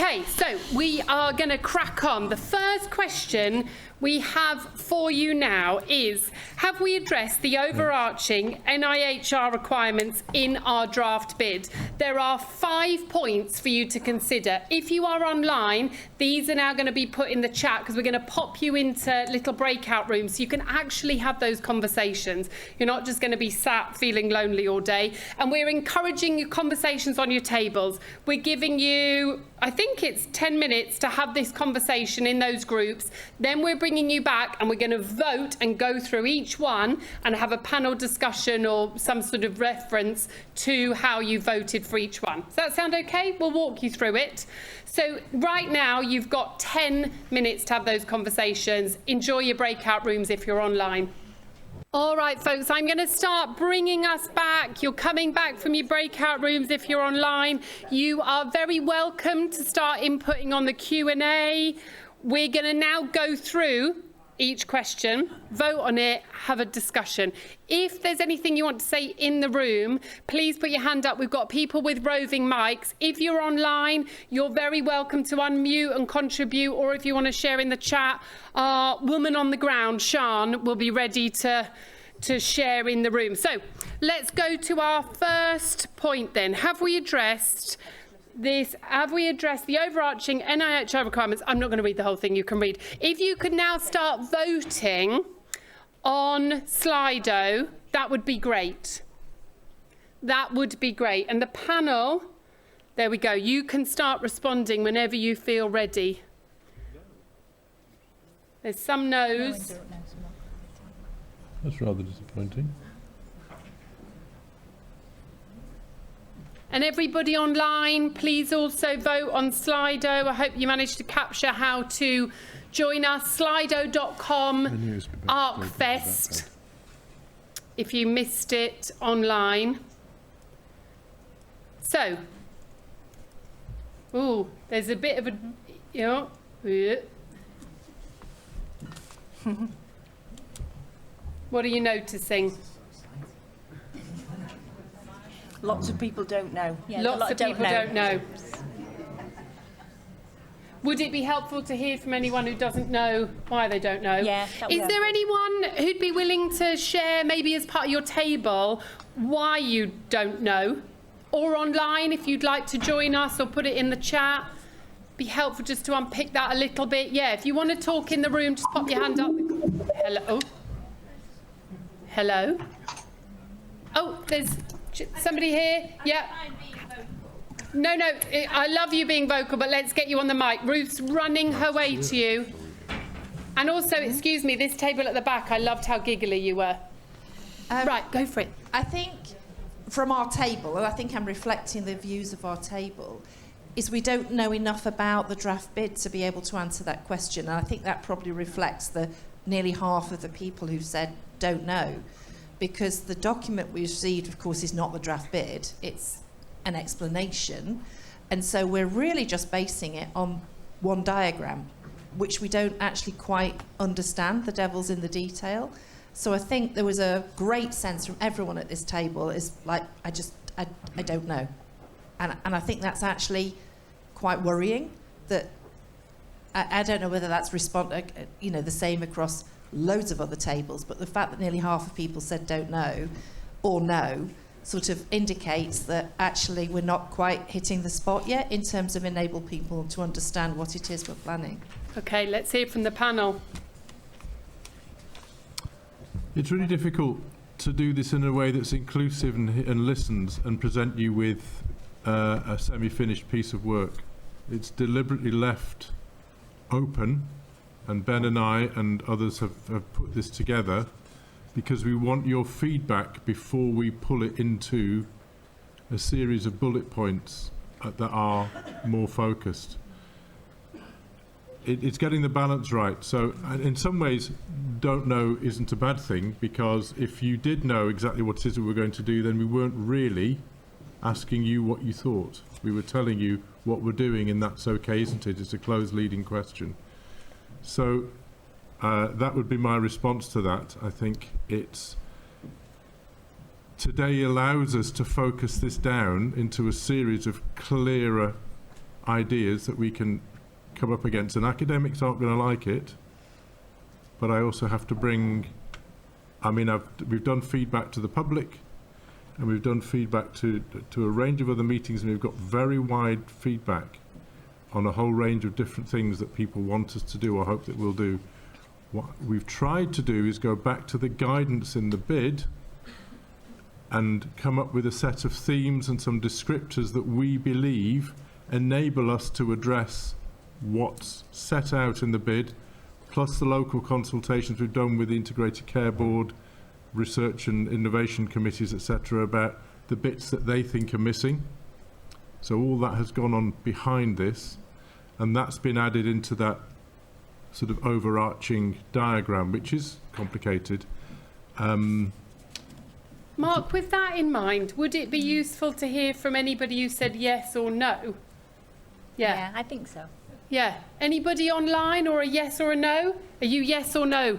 Okay, so we are going to crack on. The first question we have for you now is, have we addressed the overarching NIHR requirements in our draft bid? There are 5 points for you to consider. If you are online, these are now going to be put in the chat because we're going to pop you into little breakout rooms so you can actually have those conversations. You're not just going to be sat feeling lonely all day. And we're encouraging your conversations on your tables. We're giving you, I think it's 10 minutes to have this conversation in those groups. Then we're bringing you back and we're going to vote and go through each one and have a panel discussion or some sort of reference to how you voted for each one. Does that sound okay? We'll walk you through it. So right now you've got 10 minutes to have those conversations. Enjoy your breakout rooms if you're online. All right, folks, I'm going to start bringing us back. You're coming back from your breakout rooms if you're online. You are very welcome to start inputting on the Q&A. We're going to now go through each question, vote on it, have a discussion. If there's anything you want to say in the room, please put your hand up. We've got people with roving mics. If you're online, you're very welcome to unmute and contribute, or if you want to share in the chat, our woman on the ground, Sian, will be ready to share in the room. So let's go to our first point then. Have we addressed the overarching NIHR requirements? I'm not going to read the whole thing, you can read. If you could now start voting on Slido, that would be great. That would be great. And the panel, there we go, you can start responding whenever you feel ready. There's some no's. That's rather disappointing. And everybody online, please also vote on Slido. I hope you managed to capture how to join us. Slido.com, ARCFEST, if you missed it online. So, there's a bit of a, what are you noticing? Lots of people don't know. Yeah, lots of people don't know. Would it be helpful to hear from anyone who doesn't know why they don't know? Yeah. Is there anyone who'd be willing to share, maybe as part of your table, why you don't know? Or online, if you'd like to join us or put it in the chat. Be helpful just to unpick that a little bit. Yeah, if you want to talk in the room, just pop your hand up. Hello? Hello? Oh, there's somebody here. Yeah. No, I love you being vocal, but let's get you on the mic. Ruth's running her way to you. And also, excuse me, this table at the back, I loved how giggly you were. Right, go for it. I think from our table, and I think I'm reflecting the views of our table, is we don't know enough about the draft bid to be able to answer that question. And I think that probably reflects the nearly half of the people who've said don't know. Because the document we received, of course, is not the draft bid, it's an explanation. And so we're really just basing it on one diagram, which we don't actually quite understand. The devil's in the detail. So I think there was a great sense from everyone at this table is like, I don't know. And I think that's actually quite worrying that I don't know whether that's the same across loads of other tables, but the fact that nearly half of people said don't know or no sort of indicates that actually we're not quite hitting the spot yet in terms of enable people to understand what it is we're planning. Okay, let's hear from the panel. It's really difficult to do this in a way that's inclusive and listens and present you with a semi-finished piece of work. It's deliberately left open, and Ben and I and others have put this together because we want your feedback before we pull it into a series of bullet points that are more focused. It's getting the balance right. So in some ways, don't know isn't a bad thing, because if you did know exactly what it is that we're going to do, then we weren't really asking you what you thought. We were telling you what we're doing, and that's okay, isn't it? It's a closed leading question. So that would be my response to that. I think today allows us to focus this down into a series of clearer ideas that we can come up against, and academics aren't going to like it, but I also have to bring, I mean, we've done feedback to the public, and we've done feedback to a range of other meetings, and we've got very wide feedback on a whole range of different things that people want us to do or hope that we'll do. What we've tried to do is go back to the guidance in the bid and come up with a set of themes and some descriptors that we believe enable us to address what's set out in the bid, plus the local consultations we've done with the Integrated Care Board, research and innovation committees, etc., about the bits that they think are missing. So all that has gone on behind this, and that's been added into that sort of overarching diagram, which is complicated. Mark, with that in mind, would it be useful to hear from anybody who said yes or no? Yeah, I think so. Yeah. Anybody online, or a yes or a no? Are you yes or no?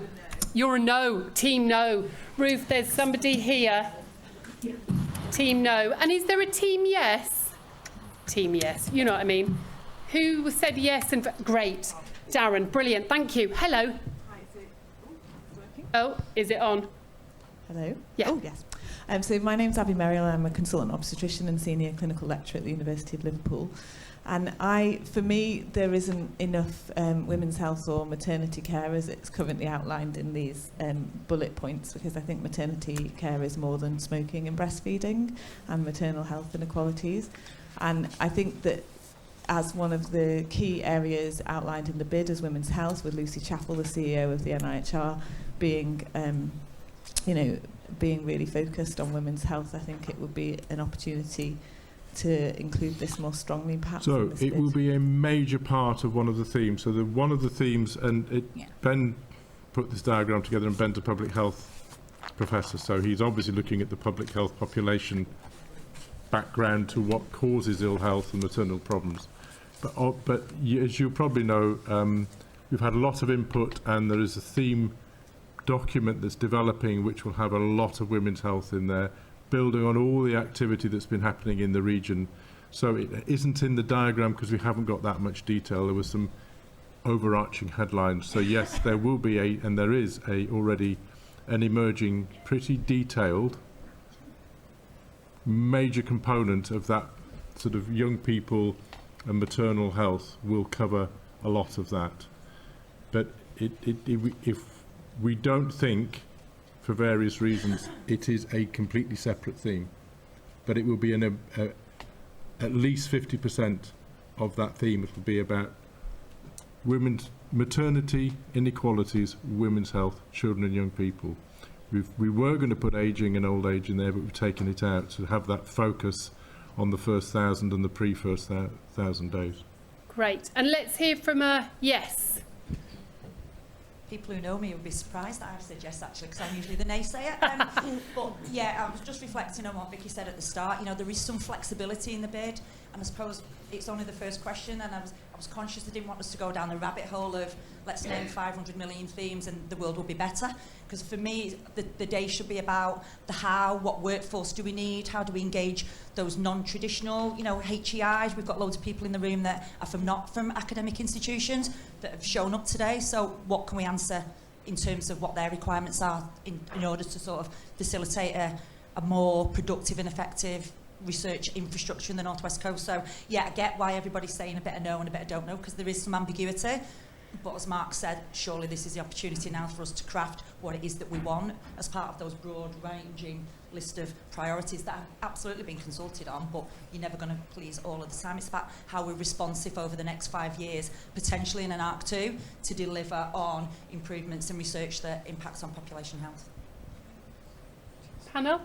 You're a no. Team no. Ruth, there's somebody here. Team no. And is there a team yes? Team yes. You know what I mean. Who said yes? And great. Darren, brilliant. Thank you. Hello. Oh, is it on? Hello. Yeah. Oh, yes. So my name's Abby Merrill. I'm a consultant obstetrician and senior clinical lecturer at the University of Liverpool. And for me, there isn't enough women's health or maternity care as it's currently outlined in these bullet points, because I think maternity care is more than smoking and breastfeeding and maternal health inequalities. And I think that as one of the key areas outlined in the bid as women's health, with Lucy Chappell, the CEO of the NIHR, being being really focused on women's health, I think it would be an opportunity to include this more strongly, perhaps. So in this it bid. will be a major part of one of the themes. So one of the themes, and Ben put this diagram together, and Ben's a public health professor, so he's obviously looking at the public health population background to what causes ill health and maternal problems. But as you probably know, we've had a lot of input, and there is a theme document that's developing which will have a lot of women's health in there, building on all the activity that's been happening in the region. So it isn't in the diagram because we haven't got that much detail. There was some overarching headlines. So yes, there will be and there is already an emerging, pretty detailed, major component of that sort of young people and maternal health will cover a lot of that. But if we don't think, for various reasons, it is a completely separate theme, but it will be at least 50% of that theme. It will be about women's maternity inequalities, women's health, children and young people. We were going to put ageing and old age in there, but we've taken it out to have that focus on the first 1,000 and the pre-first 1,000 days. Great. And let's hear from a yes. People who know me would be surprised that I've said yes, actually, because I'm usually the naysayer. But yeah, I was just reflecting on what Vicky said at the start. You know, there is some flexibility in the bid, and I suppose it's only the first question, and I was conscious I didn't want us to go down the rabbit hole of let's name 500 million themes and the world will be better. Because for me, the day should be about the how, what workforce do we need, how do we engage those non-traditional, HEIs. We've got loads of people in the room that are not from academic institutions that have shown up today. So what can we answer in terms of what their requirements are in order to sort of facilitate a more productive and effective research infrastructure in the North West Coast. So yeah, I get why everybody's saying a bit of no and a bit of don't know, because there is some ambiguity. But as Mark said, surely this is the opportunity now for us to craft what it is that we want as part of those broad-ranging list of priorities that have absolutely been consulted on, but you're never going to please all of the time. It's about how we're responsive over the next 5 years, potentially in an ARC2, to deliver on improvements in research that impacts on population health. Panel?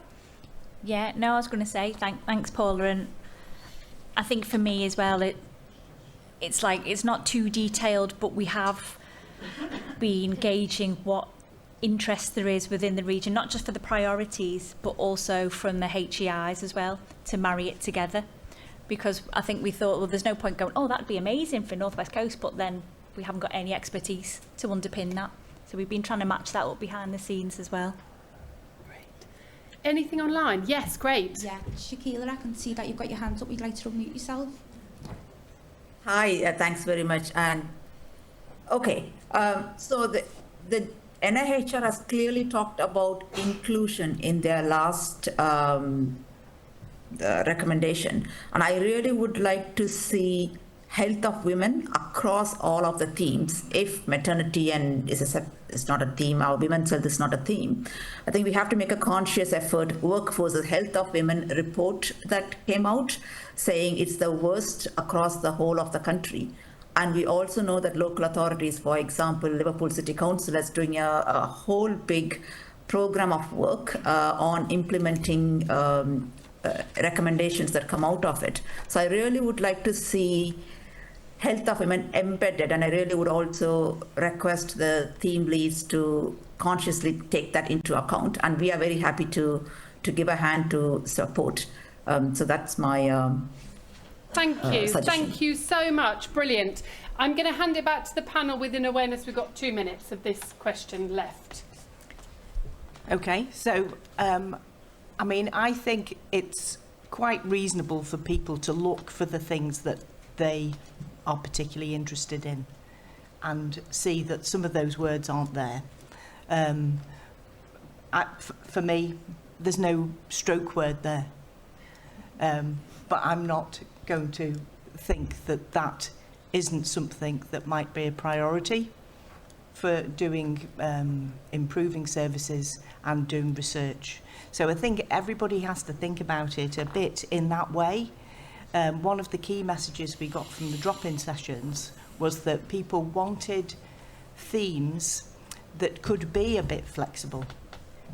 Yeah, no, I was going to say thanks, Paula, and I think for me as well, it's like it's not too detailed, but we have been gauging what interest there is within the region, not just for the priorities, but also from the HEIs as well, to marry it together. Because I think we thought, well, there's no point going, oh, that'd be amazing for North West Coast, but then we haven't got any expertise to underpin that. So we've been trying to match that up behind the scenes as well. Anything online? Yes, great. Yeah, Shakila, I can see that you've got your hands up. Would you like to unmute yourself? Hi, thanks very much. And okay, so the NIHR has clearly talked about inclusion in their last recommendation, and I really would like to see health of women across all of the themes. If maternity and is not a theme, or women's health is not a theme, I think we have to make a conscious effort. Workforce Health of Women report that came out saying it's the worst across the whole of the country. And we also know that local authorities, for example, Liverpool City Council is doing a whole big program of work on implementing recommendations that come out of it. So I really would like to see health of women embedded, and I really would also request the theme leads to consciously take that into account, and we are very happy to give a hand to support. So that's my Thank you. suggestion. Thank you so much. Brilliant. I'm going to hand it back to the panel with an awareness. We've got 2 minutes of this question left. Okay, so I mean, I think it's quite reasonable for people to look for the things that they are particularly interested in and see that some of those words aren't there. For me, there's no stroke word there. But I'm not going to think that that isn't something that might be a priority for doing improving services and doing research. So I think everybody has to think about it a bit in that way. One of the key messages we got from the drop-in sessions was that people wanted themes that could be a bit flexible,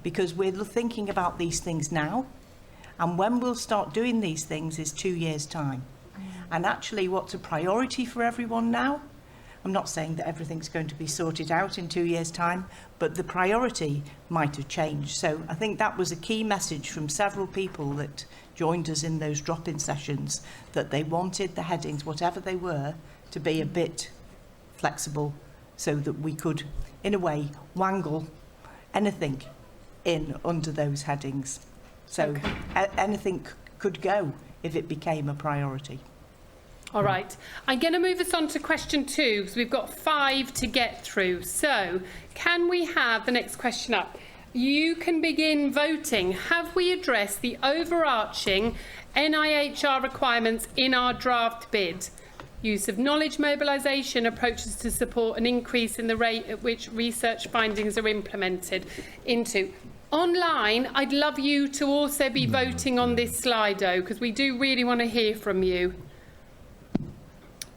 because we're thinking about these things now, and when we'll start doing these things is 2 years' time. And actually what's a priority for everyone now, I'm not saying that everything's going to be sorted out in 2 years' time, but the priority might have changed. So I think that was a key message from several people that joined us in those drop-in sessions, that they wanted the headings, whatever they were, to be a bit flexible so that we could, in a way, wangle anything in under those headings. So anything could go if it became a priority. All right. I'm going to move us on to question 2 because we've got 5 to get through. So can we have the next question up? You can begin voting. Have we addressed the overarching NIHR requirements in our draft bid? Use of knowledge mobilisation approaches to support an increase in the rate at which research findings are implemented into. Online, I'd love you to also be voting on this Slido because we do really want to hear from you.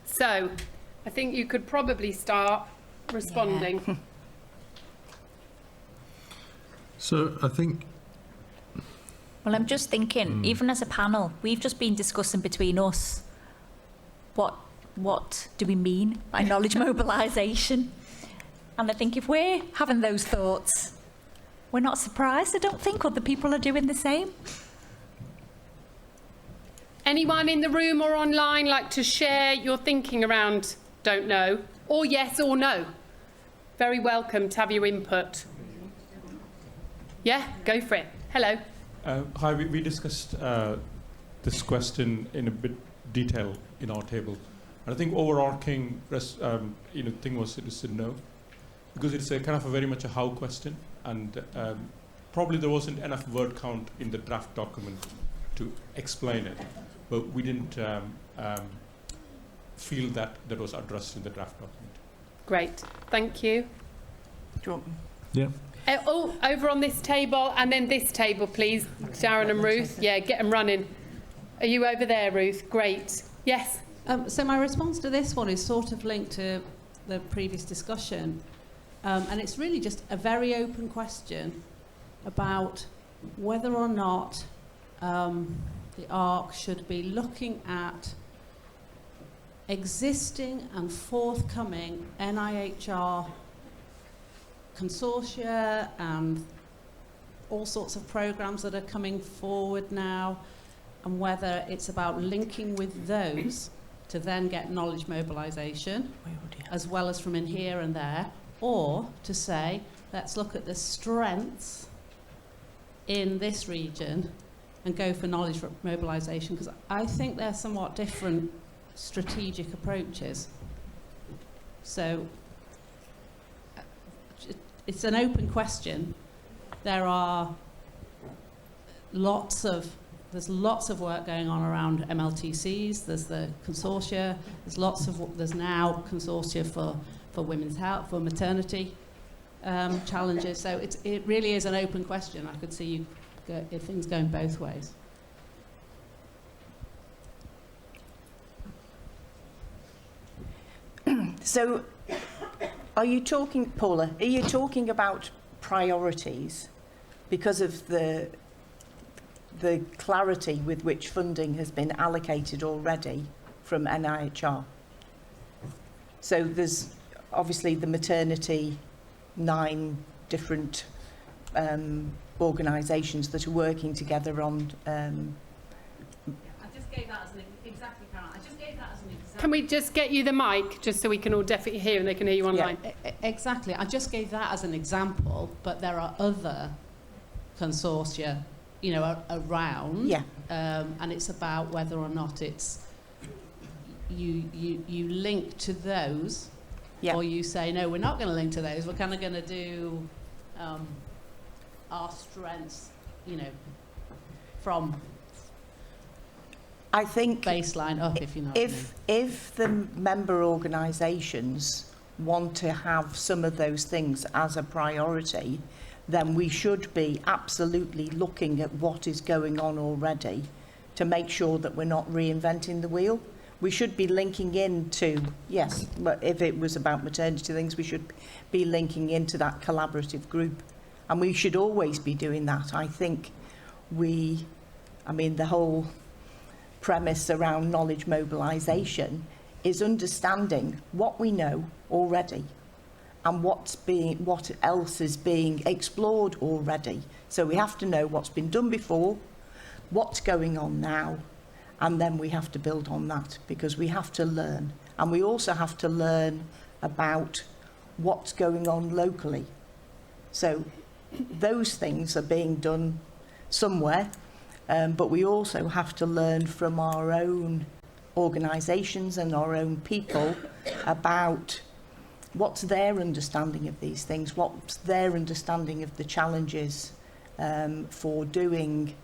So, I think you could probably start responding. Yeah. So I think, Well, I'm just thinking, even as a panel, we've just been discussing between us what do we mean by knowledge mobilisation? And I think if we're having those thoughts, we're not surprised. I don't think other people are doing the same. Anyone in the room or online like to share your thinking around don't know, or yes or no? Very welcome to have your input. Yeah, go for it. Hello. Hi, we discussed this question in a bit detail in our table. And I think overarching thing was it said no, because it's a kind of a very much a how question, and probably there wasn't enough word count in the draft document to explain it, but we didn't feel that was addressed in the draft document. Great, thank you. Do you want? yeah. Over on this table and then this table, please, Darren and Ruth. Yeah, get them running. Are you over there, Ruth? Great. Yes. So my response to this one is sort of linked to the previous discussion, and it's really just a very open question about whether or not the ARC should be looking at existing and forthcoming NIHR consortia and all sorts of programs that are coming forward now, and whether it's about linking with those to then get knowledge mobilisation, as well as from in here and there, or to say, let's look at the strengths in this region and go for knowledge mobilisation, because I think they're somewhat different strategic approaches. So it's an open question. There's lots of work going on around MLTCs. There's the consortia. There's now consortia for women's health, for maternity challenges. So it really is an open question. I could see things going both ways. So, are you talking, Paula, are you talking about priorities because of the clarity with which funding has been allocated already from NIHR? So there's obviously the maternity, 9 different organisations that are working together on... I just gave that as an exactly, Karen. I just gave that as an example. Can we just get you the mic, just so we can all definitely hear and they can hear you online? Exactly. I just gave that as an example, but there are other consortia, around. Yeah. And it's about whether or not it's you link to those, or you say no, we're not going to link to those. We're kind of going to do our strengths, from. I think baseline up, if you know. If the member organisations want to have some of those things as a priority, then we should be absolutely looking at what is going on already to make sure that we're not reinventing the wheel. We should be linking into, yes, but if it was about maternity things, we should be linking into that collaborative group. And we should always be doing that. I think the whole premise around knowledge mobilisation is understanding what we know already and what else is being explored already. So we have to know what's been done before, what's going on now, and then we have to build on that, because we have to learn. And we also have to learn about what's going on locally. So those things are being done somewhere, but we also have to learn from our own organisations and our own people about what's their understanding of these things, what's their understanding of the challenges for doing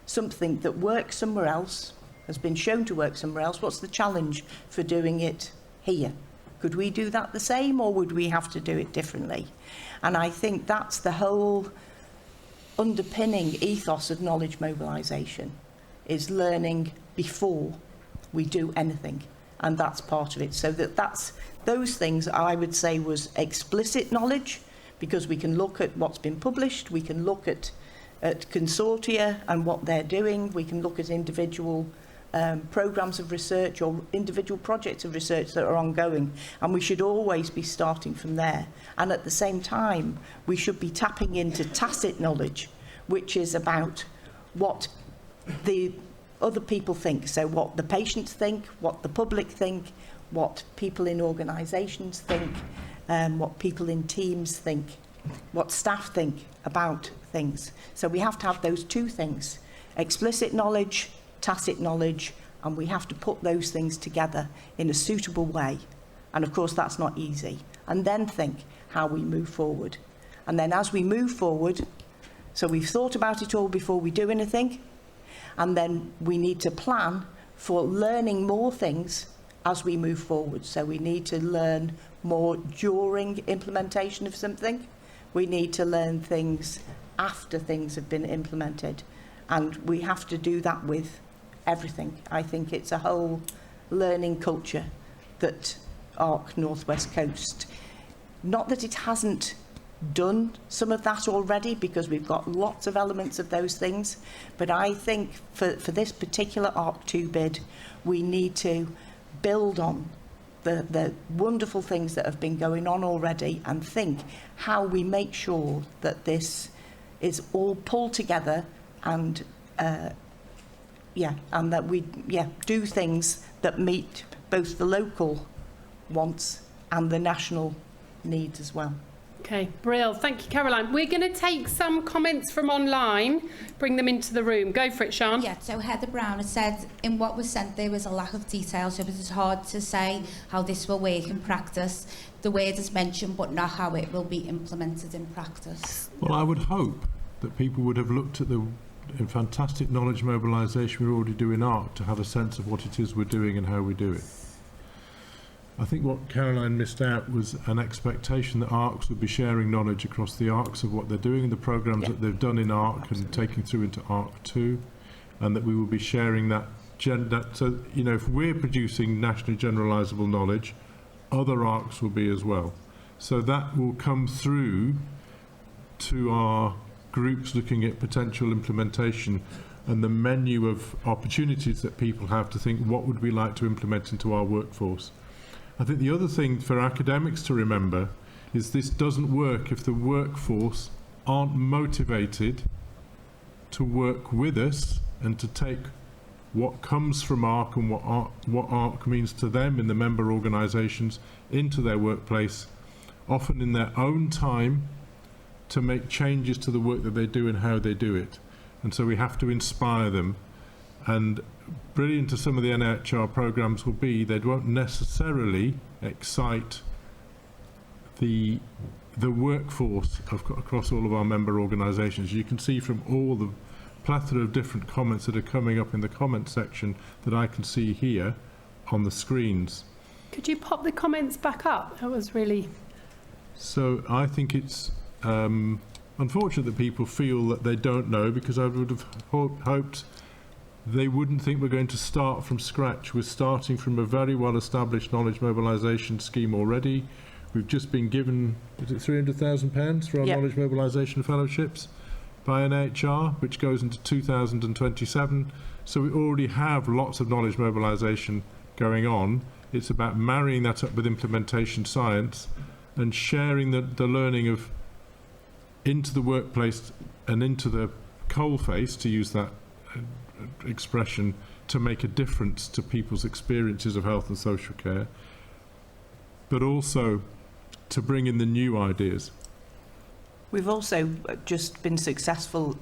something that works somewhere else, has been shown to work somewhere else. What's the challenge for doing it here? Could we do that the same, or would we have to do it differently? And I think that's the whole underpinning ethos of knowledge mobilisation, is learning before we do anything. And that's part of it. So those things I would say was explicit knowledge, because we can look at what's been published, we can look at consortia and what they're doing, we can look at individual programmes of research or individual projects of research that are ongoing, and we should always be starting from there. And at the same time, we should be tapping into tacit knowledge, which is about what the other people think. So what the patients think, what the public think, what people in organisations think, what people in teams think, what staff think about things. So we have to have those two things, explicit knowledge, tacit knowledge, and we have to put those things together in a suitable way. And of course that's not easy. And then think how we move forward. And then as we move forward, so we've thought about it all before we do anything, and then we need to plan for learning more things as we move forward. So we need to learn more during implementation of something. We need to learn things after things have been implemented. And we have to do that with everything. I think it's a whole learning culture that ARC North West Coast, not that it hasn't done some of that already, because we've got lots of elements of those things, but I think for this particular ARC2 bid, we need to build on the wonderful things that have been going on already and think how we make sure that this is all pulled together and and that we do things that meet both the local wants and the national needs as well. Okay, Brill. Thank you, Caroline. We're going to take some comments from online, bring them into the room. Go for it, Sian. Yeah, so Heather Brown has said in what was sent there was a lack of detail, so it is hard to say how this will work in practice. The word is mentioned, but not how it will be implemented in practice. Well, I would hope that people would have looked at the fantastic knowledge mobilisation we already do in ARC to have a sense of what it is we're doing and how we do it. I think what Caroline missed out was an expectation that ARCs would be sharing knowledge across the ARCs of what they're doing and the programmes that they've done in ARC and taking through into ARC2, and that we will be sharing that. So, you know, if we're producing nationally generalisable knowledge, other ARCs will be as well. So that will come through to our groups looking at potential implementation and the menu of opportunities that people have to think, what would we like to implement into our workforce? I think the other thing for academics to remember is this doesn't work if the workforce aren't motivated to work with us and to take what comes from ARC and what ARC means to them in the member organisations into their workplace, often in their own time, to make changes to the work that they do and how they do it. And so we have to inspire them. And brilliant as some of the NIHR programmes will be, they won't necessarily excite the workforce across all of our member organisations. You can see from all the plethora of different comments that are coming up in the comment section that I can see here on the screens. Could you pop the comments back up? That was really... So I think it's unfortunate that people feel that they don't know, because I would have hoped they wouldn't think we're going to start from scratch. We're starting from a very well-established knowledge mobilisation scheme already. We've just been given, is it £300,000 for our knowledge mobilisation fellowships by NIHR, which goes into 2027. So we already have lots of knowledge mobilisation going on. It's about marrying that up with implementation science and sharing the learning of into the workplace and into the coalface, to use that expression, to make a difference to people's experiences of health and social care, but also to bring in the new ideas. We've also just been successful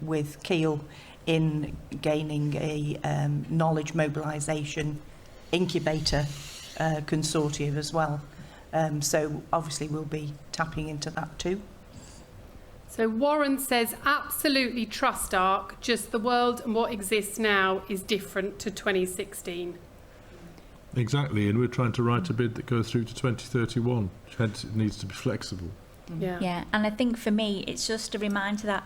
with Keele in gaining a knowledge mobilisation incubator consortium as well. So obviously we'll be tapping into that too. So Warren says, absolutely trust ARC, just the world and what exists now is different to 2016. Exactly, and we're trying to write a bid that goes through to 2031, hence it needs to be flexible. Yeah, and I think for me, it's just a reminder that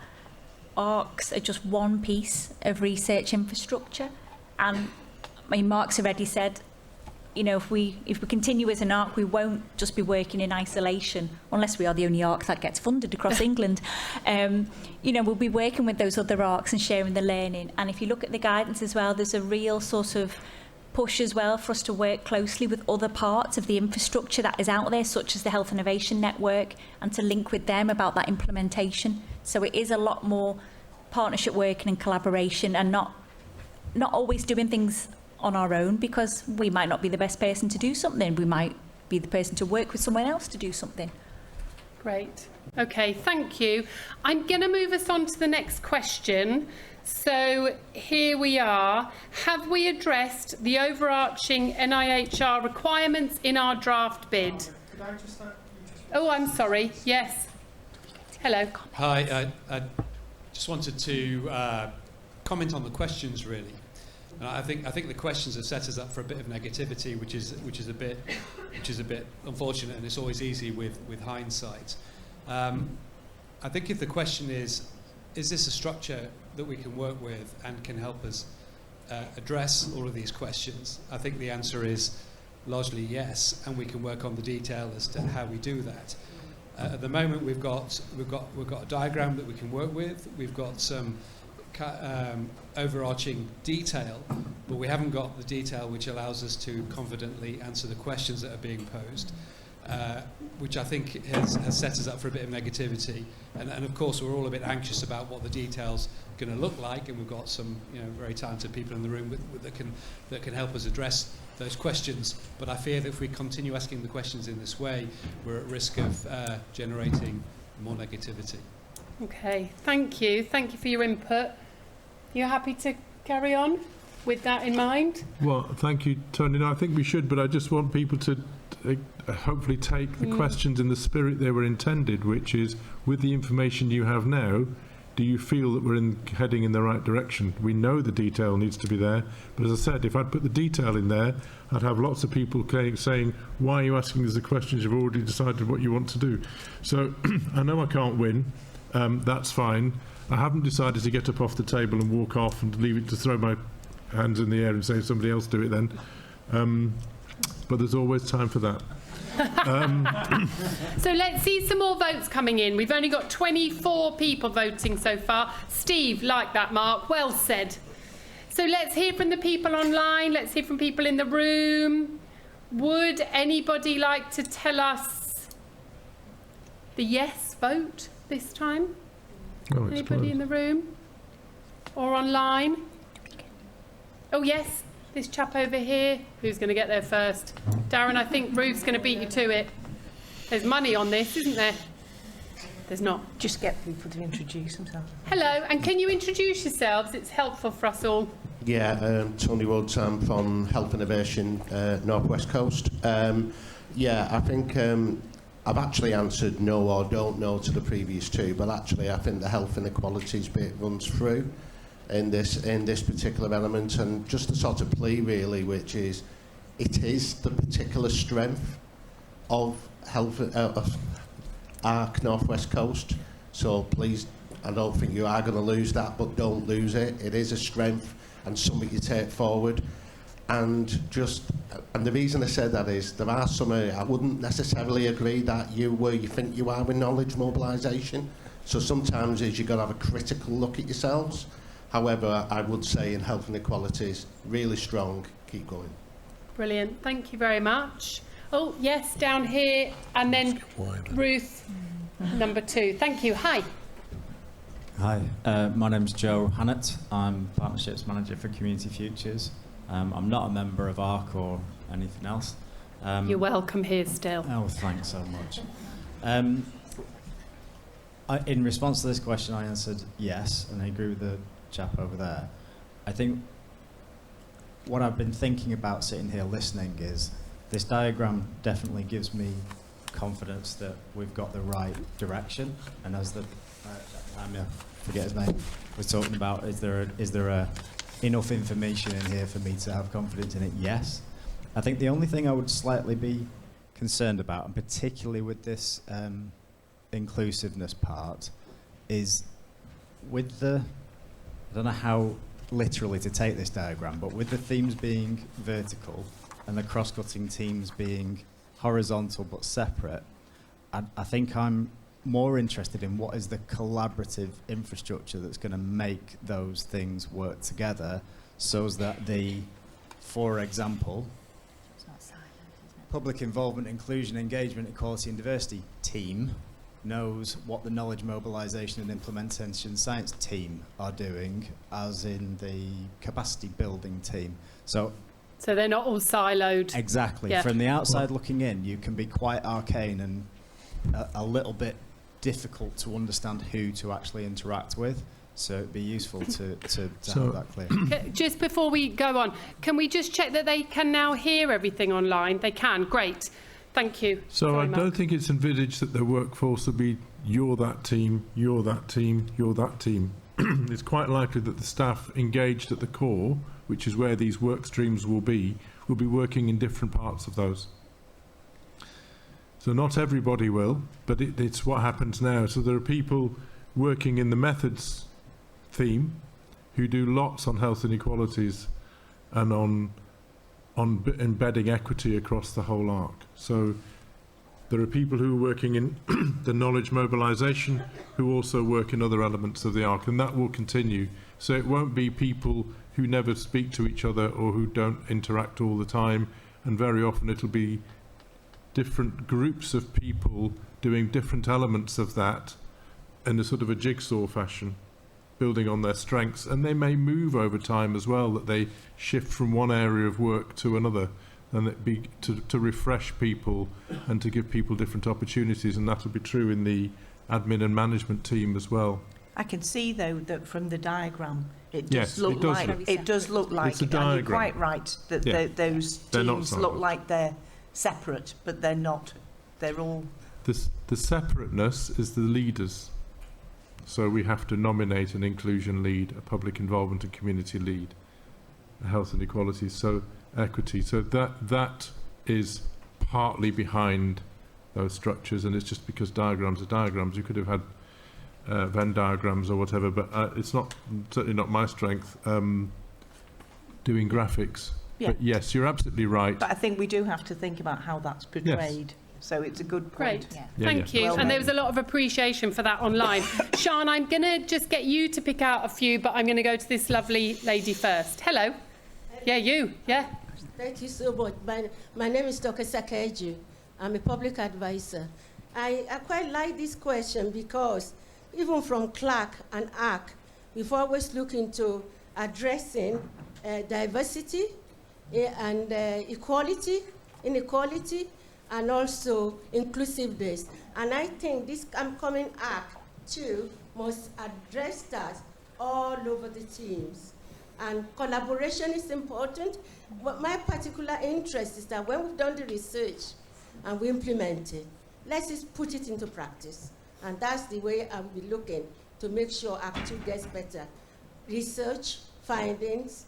ARCs are just one piece of research infrastructure. And I mean, Mark's already said, you know, if we continue as an ARC, we won't just be working in isolation, unless we are the only ARC that gets funded across England. You know, we'll be working with those other ARCs and sharing the learning. And if you look at the guidance as well, there's a real sort of push as well for us to work closely with other parts of the infrastructure that is out there, such as the Health Innovation Network, and to link with them about that implementation. So it is a lot more partnership working and collaboration, and not always doing things on our own, because we might not be the best person to do something. We might be the person to work with someone else to do something. Great. Okay, thank you. I'm going to move us on to the next question. So here we are. Have we addressed the overarching NIHR requirements in our draft bid? Could I just Oh, I'm sorry. Yes. Hello. Hi. I just wanted to comment on the questions, really. I think the questions have set us up for a bit of negativity, which is a bit unfortunate, and it's always easy with hindsight. I think if the question is this a structure that we can work with and can help us address all of these questions, I think the answer is largely yes, and we can work on the detail as to how we do that. At the moment, we've got a diagram that we can work with. We've got some overarching detail, but we haven't got the detail which allows us to confidently answer the questions that are being posed. which I think has set us up for a bit of negativity. And of course, we're all a bit anxious about what the details are going to look like, and we've got some very talented people in the room that can help us address those questions. But I fear that if we continue asking the questions in this way, we're at risk of generating more negativity. Okay, thank you. Thank you for your input. You happy to carry on with that in mind? Well, thank you, Tony. No, I think we should, but I just want people to hopefully take the questions in the spirit they were intended, which is, with the information you have now, do you feel that we're heading in the right direction? We know the detail needs to be there, but as I said, if I'd put the detail in there, I'd have lots of people saying, why are you asking us the questions? You've already decided what you want to do. So I know I can't win. That's fine. I haven't decided to get up off the table and walk off and leave it to throw my hands in the air and say somebody else do it then. But there's always time for that. So let's see some more votes coming in. We've only got 24 people voting so far. Steve, like that, Mark. Well said. So let's hear from the people online. Let's hear from people in the room. Would anybody like to tell us the yes vote this time? Oh, Anybody in the room? Or online? Oh, yes. This chap over here. Who's going to get there first? Darren, I think Ruth's going to beat you to it. There's money on this, isn't there? There's not. Just get people to introduce themselves. Hello, and can you introduce yourselves? It's helpful for us all. Yeah, Tony Woods, I'm from Health Innovation, North West Coast. Yeah, I think I've actually answered no or don't know to the previous two, but actually I think the health inequalities bit runs through in this particular element, and just a sort of plea really, which is, it is the particular strength of health of ARC North West Coast. So please, I don't think you are going to lose that, but don't lose it. It is a strength and something you take forward. And the reason I said that is, there are some I wouldn't necessarily agree that where you think you are with knowledge mobilisation. So sometimes you've got to have a critical look at yourselves. However, I would say in health inequalities, really strong, keep going. Brilliant, thank you very much. Oh, yes, down here, and then Ruth, number 2. Thank you, hi. Hi, my name's Joe Hannett. I'm Partnerships Manager for Community Futures. I'm not a member of ARC or anything else. You're welcome here still. Oh, thanks so much. In response to this question, I answered yes, and I agree with the chap over there. I think what I've been thinking about sitting here listening is, this diagram definitely gives me confidence that we've got the right direction. And as the I forget his name was talking about, is there enough information in here for me to have confidence in it? Yes. I think the only thing I would slightly be concerned about, and particularly with this inclusiveness part, is with I don't know how literally to take this diagram, but with the themes being vertical and the cross-cutting teams being horizontal but separate, I think I'm more interested in what is the collaborative infrastructure that's going to make those things work together, so that for example, public involvement, inclusion, engagement, equality and diversity team knows what the knowledge mobilisation and implementation science team are doing, as in the capacity building team. So they're not all siloed. Exactly. Yeah. From the outside looking in, you can be quite arcane and a little bit difficult to understand who to actually interact with. So it'd be useful to have that clear. Just before we go on, can we just check that they can now hear everything online? They can. Great. Thank you. So sorry, I don't Mark. think it's envisaged that the workforce will be you're that team, you're that team, you're that team. It's quite likely that the staff engaged at the core, which is where these work streams will be working in different parts of those. So not everybody will, but it's what happens now. So there are people working in the methods theme who do lots on health inequalities and on embedding equity across the whole arc. So there are people who are working in the knowledge mobilisation who also work in other elements of the arc, and that will continue. So it won't be people who never speak to each other or who don't interact all the time, and very often it'll be different groups of people doing different elements of that in a sort of a jigsaw fashion, building on their strengths, and they may move over time as well, that they shift from one area of work to another, and it be to refresh people and to give people different opportunities, and that will be true in the admin and management team as well. I can see though that from the diagram it Yes, does look like it does look like, It's a and you're diagram. quite right that Yeah. those They're not teams siloed. look like they're separate, but they're not. They're all. The separateness is the leaders. So we have to nominate an inclusion lead, a public involvement and community lead, a health and equality, so equity. So that is partly behind those structures, and it's just because diagrams are diagrams. You could have had Venn diagrams or whatever, but it's not, certainly not my strength, doing graphics. Yeah. But yes, you're absolutely right. But I think we do have to think about how that's portrayed. So it's a good point. Great. Yeah, Thank yeah. you. Well And there done. was a lot of appreciation for that online. Sian, I'm going to just get you to pick out a few, but I'm going to go to this lovely lady first. Hello. Yeah, you. Yeah. Thank you so much. My name is Dr. Sakeju. I'm a public advisor. I quite like this question because even from Clark and ARC, we've always looked into addressing diversity and equality, inequality, and also inclusiveness. And I think this upcoming act too must address that all over the teams. And collaboration is important. But my particular interest is that when we've done the research and we implement it, let's just put it into practice. And that's the way I'll be looking to make sure Act 2 gets better. Research, findings,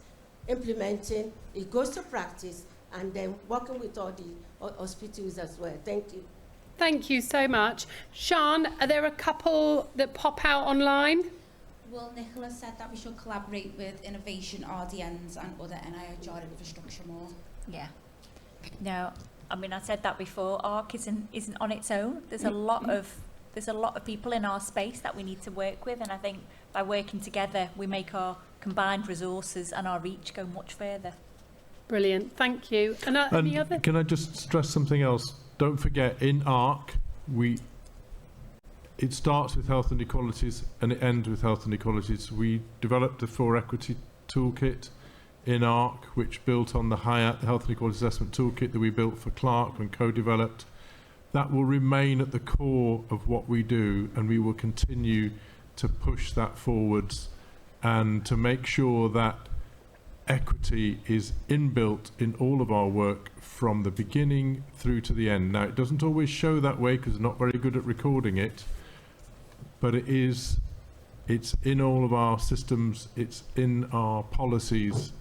implementing, it goes to practice, and then working with all the hospitals as well. Thank you. Thank you so much. Sian, are there a couple that pop out online? Well, Nicola said that we should collaborate with innovation RDNs and other NIHR infrastructure more. Yeah. No, I mean, I said that before. ARC isn't on its own. There's a lot of people in our space that we need to work with, and I think by working together, we make our combined resources and our reach go much further. Brilliant. Thank you. And any other? Can I just stress something else? Don't forget, in ARC, it starts with health and equalities and it ends with health and equalities. We developed the 4 Equity Toolkit in ARC, which built on the Health and Equality Assessment Toolkit that we built for Clark and co-developed. That will remain at the core of what we do, and we will continue to push that forwards and to make sure that equity is inbuilt in all of our work from the beginning through to the end. Now, it doesn't always show that way because we're not very good at recording it, but it's in all of our systems, it's in our policies.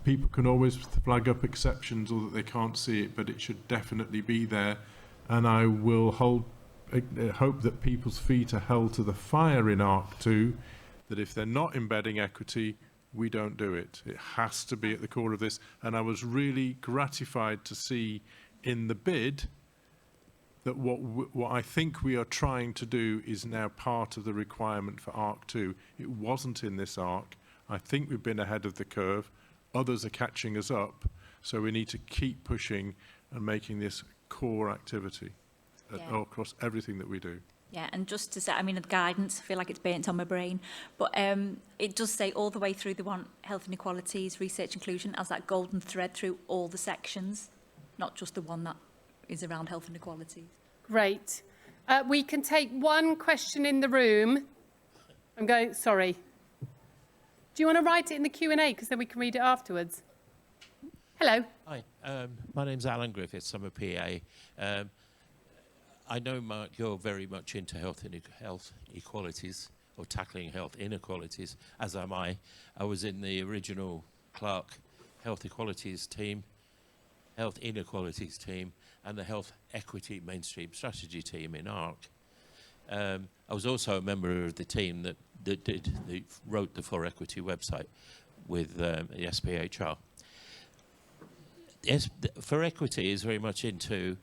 People can always flag up exceptions or that they can't see it, but it should definitely be there. And I will hope that people's feet are held to the fire in ARC 2, that if they're not embedding equity, we don't do it. It has to be at the core of this. And I was really gratified to see in the bid that what I think we are trying to do is now part of the requirement for ARC 2. It wasn't in this ARC. I think we've been ahead of the curve. Others are catching us up. So we need to keep pushing and making this core activity across everything that we do. Yeah, and just to say, I mean, the guidance, I feel like it's burnt on my brain, but it does say all the way through the one, health and equalities, research inclusion, as that golden thread through all the sections, not just the one that is around health and equalities. Great. We can take one question in the room. Sorry. Do you want to write it in the Q&A, because then we can read it afterwards? Hello. Hi, my name's Alan Griffiths. I'm a PA. I know, Mark, you're very much into health equalities, or tackling health inequalities, as am I. I was in the original Clark Health Equalities team, Health Inequalities team, and the Health Equity Mainstream Strategy team in ARC. I was also a member of the team that wrote the 4 Equity website with the SPHR. For Equity is very much into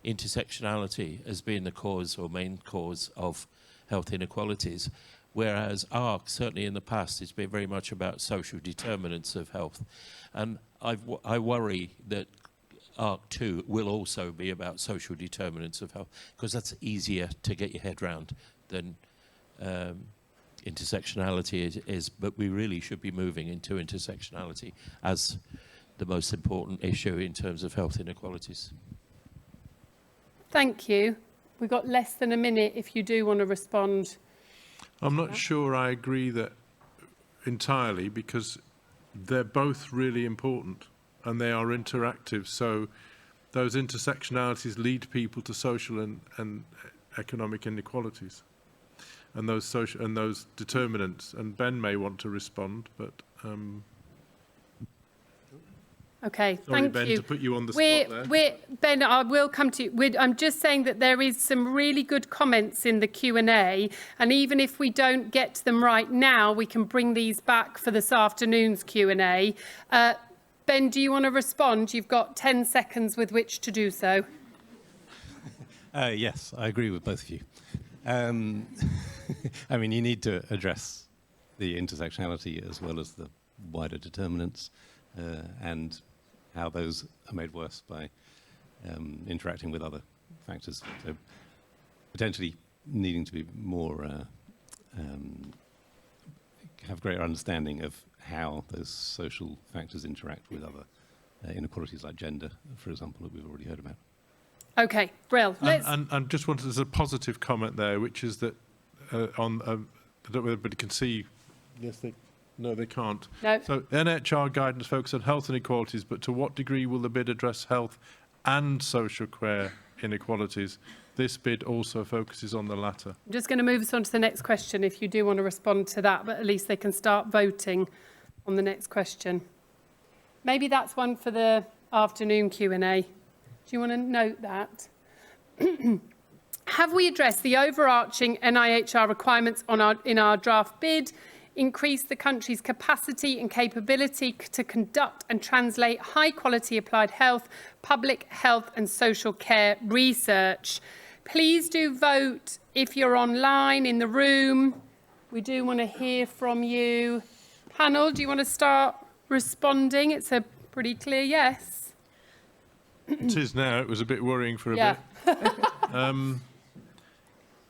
intersectionality as being the cause or main cause of health inequalities, whereas ARC, certainly in the past, has been very much about social determinants of health. And I worry that ARC2 will also be about social determinants of health, because that's easier to get your head round than intersectionality is. But we really should be moving into intersectionality as the most important issue in terms of health inequalities. Thank you. We've got less than a minute if you do want to respond. I'm not sure I agree that entirely, because they're both really important and they are interactive. So those intersectionalities lead people to social and economic inequalities, and those social and those determinants. And Ben may want to respond, but okay, sorry, thank Ben, you. to put you on the spot there. Ben, I will come to you. I'm just saying that there is some really good comments in the Q&A, and even if we don't get to them right now, we can bring these back for this afternoon's Q&A. Ben, do you want to respond? You've got 10 seconds with which to do so. Yes, I agree with both of you. I mean, you need to address the intersectionality as well as the wider determinants and how those are made worse by interacting with other factors. So potentially needing to be more, have greater understanding of how those social factors interact with other inequalities like gender, for example, that we've already heard about. Okay, Brill. And just wanted as a positive comment there, which is that I don't know whether everybody can see. Yes, no, they can't. No. So NIHR guidance focus on health inequalities, but to what degree will the bid address health and social care inequalities? This bid also focuses on the latter. I'm just going to move us on to the next question if you do want to respond to that, but at least they can start voting on the next question. Maybe that's one for the afternoon Q&A. Do you want to note that? Have we addressed the overarching NIHR requirements in our draft bid, increase the country's capacity and capability to conduct and translate high-quality applied health, public health and social care research? Please do vote if you're online in the room. We do want to hear from you. Panel, do you want to start responding? It's a pretty clear yes. It is now. It was a bit worrying for a bit.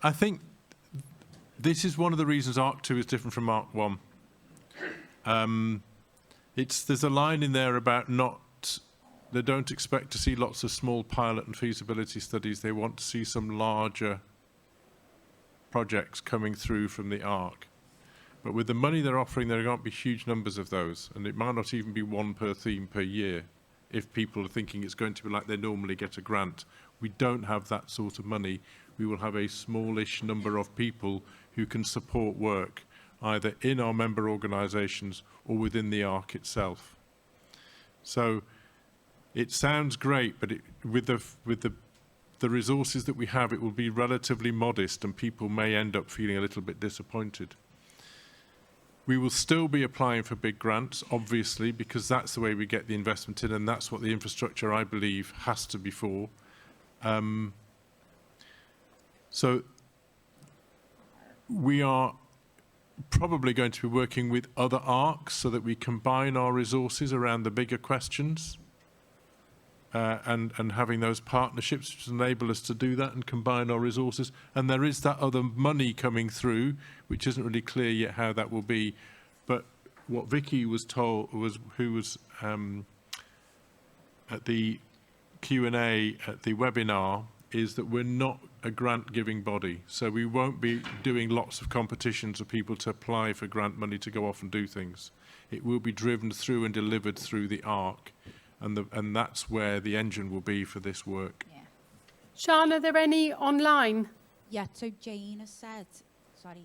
I think this is one of the reasons ARC2 is different from ARC1. There's a line in there about they don't expect to see lots of small pilot and feasibility studies. They want to see some larger projects coming through from the ARC. But with the money they're offering, there aren't be huge numbers of those, and it might not even be one per theme per year if people are thinking it's going to be like they normally get a grant. We don't have that sort of money. We will have a smallish number of people who can support work, either in our member organisations or within the ARC itself. So it sounds great, but with the resources that we have, it will be relatively modest, and people may end up feeling a little bit disappointed. We will still be applying for big grants, obviously, because that's the way we get the investment in, and that's what the infrastructure, I believe, has to be for. So we are probably going to be working with other ARCs so that we combine our resources around the bigger questions, and having those partnerships which enable us to do that and combine our resources. And there is that other money coming through, which isn't really clear yet how that will be. But what Vicky was told who was at the Q&A at the webinar, is that we're not a grant-giving body. So we won't be doing lots of competitions for people to apply for grant money to go off and do things. It will be driven through and delivered through the ARC. And that's where the engine will be for this work. Yeah. Sian, are there any online? Yeah, so Jane has said, sorry.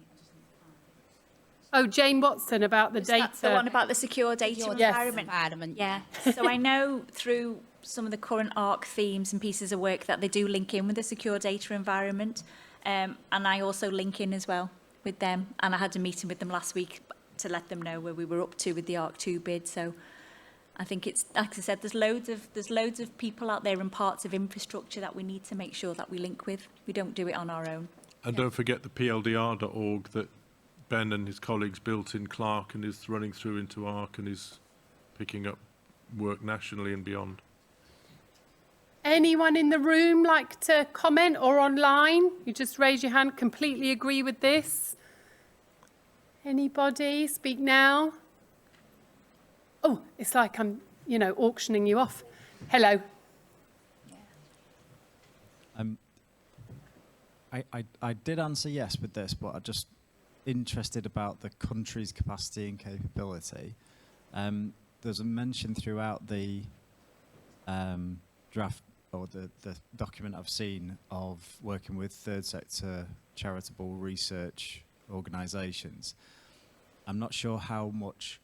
Oh, Jane Watson, about the data. That's the one about the secure data Secure environment. Yeah. So I know through some of the current ARC themes and pieces of work that they do link in with the secure data environment. And I also link in as well with them. And I had a meeting with them last week to let them know where we were up to with the ARC2 bid. So I think it's, like I said, there's loads of people out there and parts of infrastructure that we need to make sure that we link with. We don't do it on our own. And don't forget the PLDR.org that Ben and his colleagues built in Clark and is running through into ARC and is picking up work nationally and beyond. anyone in the room like to comment, or online? You just raise your hand. Completely agree with this. Anybody? Speak now. Oh, it's like I'm, auctioning you off. Hello. I did answer yes with this, but I'm just interested about the country's capacity and capability. There's a mention throughout the draft or the document I've seen of working with third sector charitable research organisations. I'm not sure how much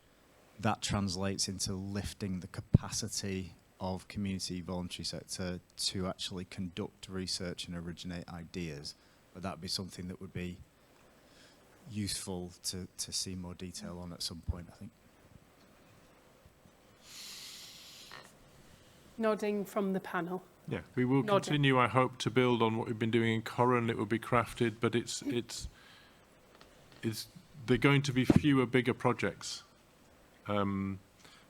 that translates into lifting the capacity of community voluntary sector to actually conduct research and originate ideas, but that would be something that would be useful to see more detail on at some point, I think. Nodding from the panel. Yeah, we will Nodding. continue, I hope, to build on what we've been doing in Corran. It will be crafted, but they're going to be fewer, bigger projects.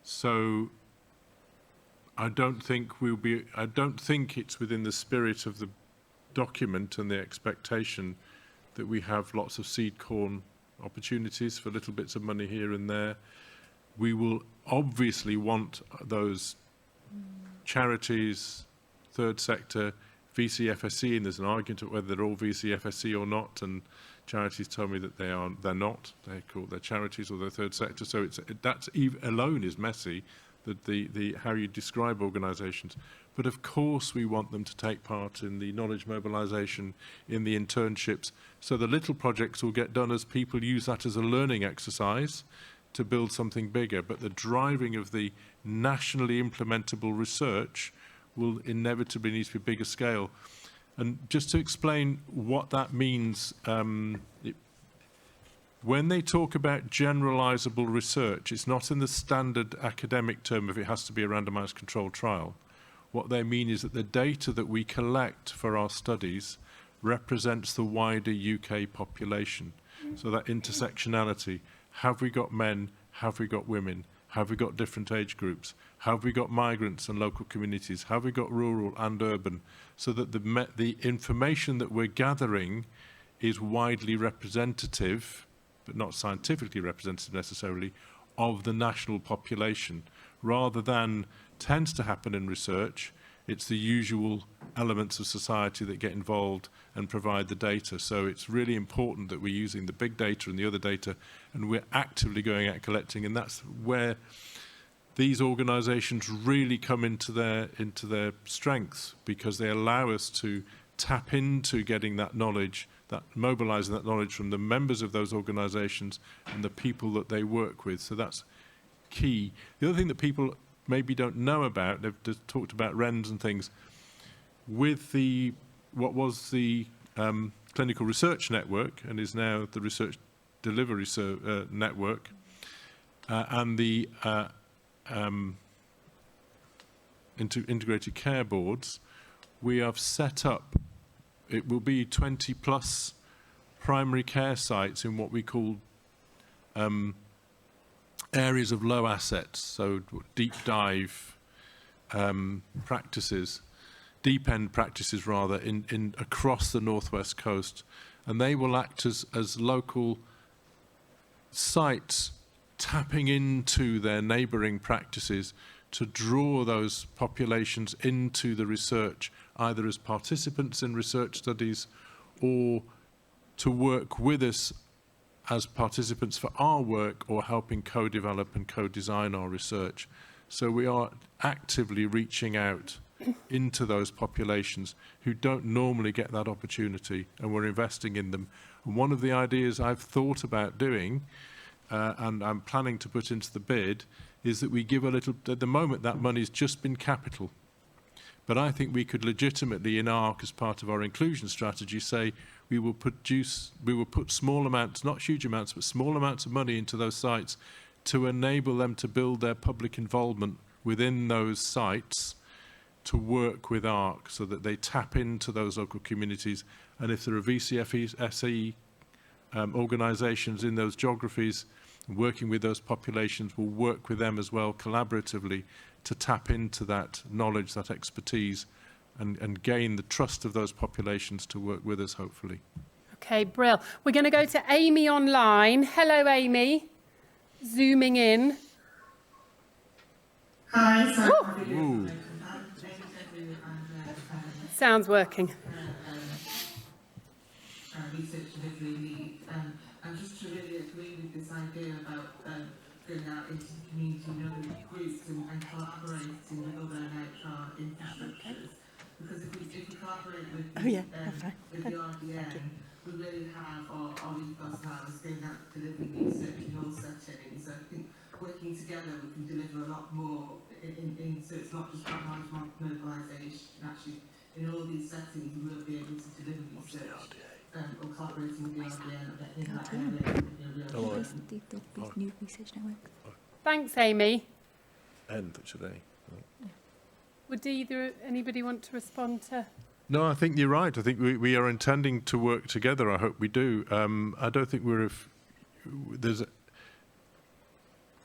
So I don't think it's within the spirit of the document and the expectation that we have lots of seed corn opportunities for little bits of money here and there. We will obviously want those charities, third sector, VCFSE, and there's an argument of whether they're all VCFSE or not, and charities tell me that they're not. They're called their charities or their third sector. So that's alone is messy, the how you describe organisations. But of course we want them to take part in the knowledge mobilisation, in the internships. So the little projects will get done as people use that as a learning exercise to build something bigger. But the driving of the nationally implementable research will inevitably need to be bigger scale. And just to explain what that means, when they talk about generalizable research, it's not in the standard academic term of it has to be a randomized controlled trial. What they mean is that the data that we collect for our studies represents the wider UK population. So that intersectionality, have we got men, have we got women, have we got different age groups, have we got migrants and local communities, have we got rural and urban, so that the information that we're gathering is widely representative, but not scientifically representative necessarily, of the national population, rather than tends to happen in research. It's the usual elements of society that get involved and provide the data. So it's really important that we're using the big data and the other data, and we're actively going out collecting, and that's where these organisations really come into their strengths, because they allow us to tap into getting that knowledge, that mobilising that knowledge from the members of those organisations and the people that they work with. So that's key. The other thing that people maybe don't know about, they've just talked about RENs and things, with what was the Clinical Research Network and is now the Research Delivery Network, and the integrated care boards, we have set up, it will be 20 plus primary care sites in what we call areas of low assets, so deep dive practices, deep end practices rather, in across the northwest coast, and they will act as local sites tapping into their neighbouring practices to draw those populations into the research, either as participants in research studies or to work with us as participants for our work or helping co-develop and co-design our research. So we are actively reaching out into those populations who don't normally get that opportunity, and we're investing in them. And one of the ideas I've thought about doing, and I'm planning to put into the bid, is that we give a little, at the moment that money's just been capital. But I think we could legitimately in ARC, as part of our inclusion strategy, say we will put small amounts, not huge amounts, but small amounts of money into those sites to enable them to build their public involvement within those sites to work with ARC, so that they tap into those local communities. And if there are VCFE organisations in those geographies working with those populations, we'll work with them as well collaboratively to tap into that knowledge, that expertise, and gain the trust of those populations to work with us, hopefully. Okay, brill. We're going to go to Amy online. Hello, Amy. Zooming in. Hi, Ooh. Sound's working. Research delivery lead. And just to really agree with this idea about going out into the community and other groups and collaborating with other NIHR infrastructures. Because if we collaborate with the RDN, we really have our ethos now is going out delivering research in all settings. So I think working together we can deliver a lot more so it's not just about knowledge mobilisation, actually in all these settings we will be able to deliver research or collaborating with the RDN in that area. The new research network. Thanks, Amy. End for today. Would anybody want to respond to? No, I think you're right. I think we are intending to work together. I hope we do. I don't think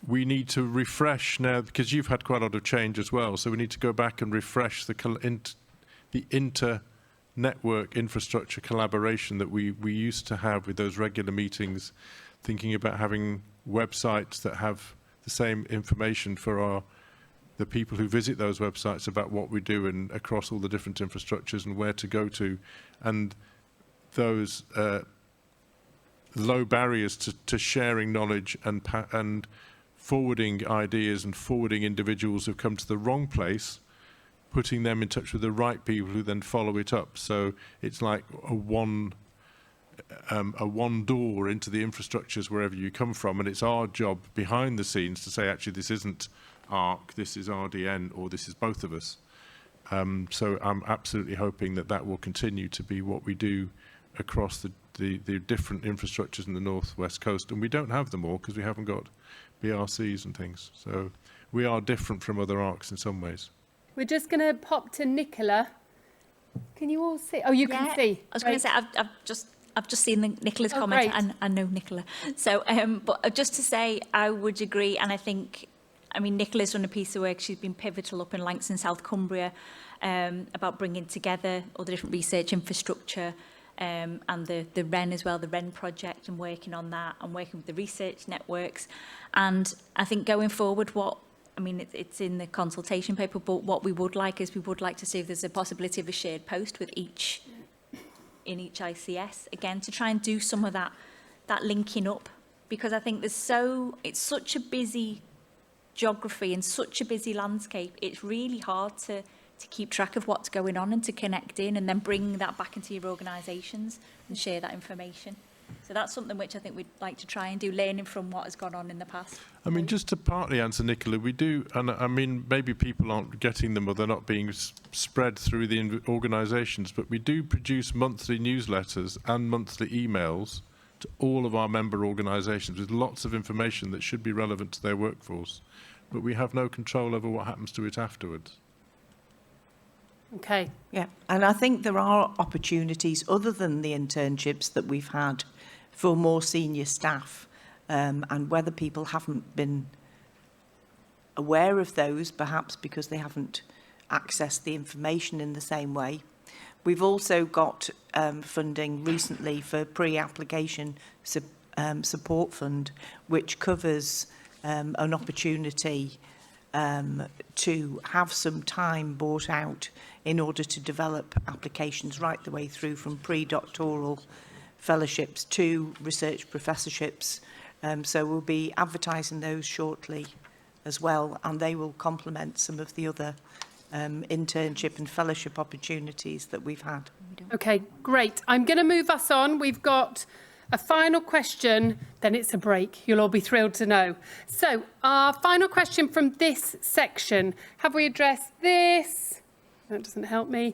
we need to refresh now, because you've had quite a lot of change as well. So we need to go back and refresh the inter-network infrastructure collaboration that we used to have with those regular meetings, thinking about having websites that have the same information for the people who visit those websites about what we do and across all the different infrastructures and where to go to, and those low barriers to sharing knowledge and forwarding ideas and forwarding individuals who've come to the wrong place, putting them in touch with the right people who then follow it up. So it's like a one door into the infrastructures wherever you come from, and it's our job behind the scenes to say, actually, this isn't ARC, this is RDN, or this is both of us. So I'm absolutely hoping that will continue to be what we do across the different infrastructures in the North West Coast, and we don't have them all because we haven't got BRCs and things. So we are different from other ARCs in some ways. We're just going to pop to Nicola. Can you all see? Oh, you can see. I was going to say, I've just seen Nicola's comment, and I know Nicola. So, but just to say, I would agree, and I think, Nicola's done a piece of work. She's been pivotal up in Langston, South Cumbria, about bringing together all the different research infrastructure, and the REN as well, the REN project, and working on that, and working with the research networks. And I think going forward, it's in the consultation paper, but what we would like is we would like to see if there's a possibility of a shared post with each ICS, again, to try and do some of that linking up, because I think it's such a busy geography and such a busy landscape. It's really hard to keep track of what's going on and to connect in and then bring that back into your organisations and share that information. So that's something which I think we'd like to try and do, learning from what has gone on in the past. Just to partly answer Nicola, we do, and maybe people aren't getting them or they're not being spread through the organisations, but we do produce monthly newsletters and monthly emails to all of our member organisations with lots of information that should be relevant to their workforce, but we have no control over what happens to it afterwards. Okay. Yeah, and I think there are opportunities other than the internships that we've had for more senior staff, and whether people haven't been aware of those, perhaps because they haven't accessed the information in the same way. We've also got funding recently for pre-application support fund, which covers an opportunity to have some time bought out in order to develop applications right the way through from pre-doctoral fellowships to research professorships. So we'll be advertising those shortly as well, and they will complement some of the other internship and fellowship opportunities that we've had. Okay, great. I'm going to move us on. We've got a final question, then it's a break. You'll all be thrilled to know. So our final question from this section, have we addressed this? That doesn't help me.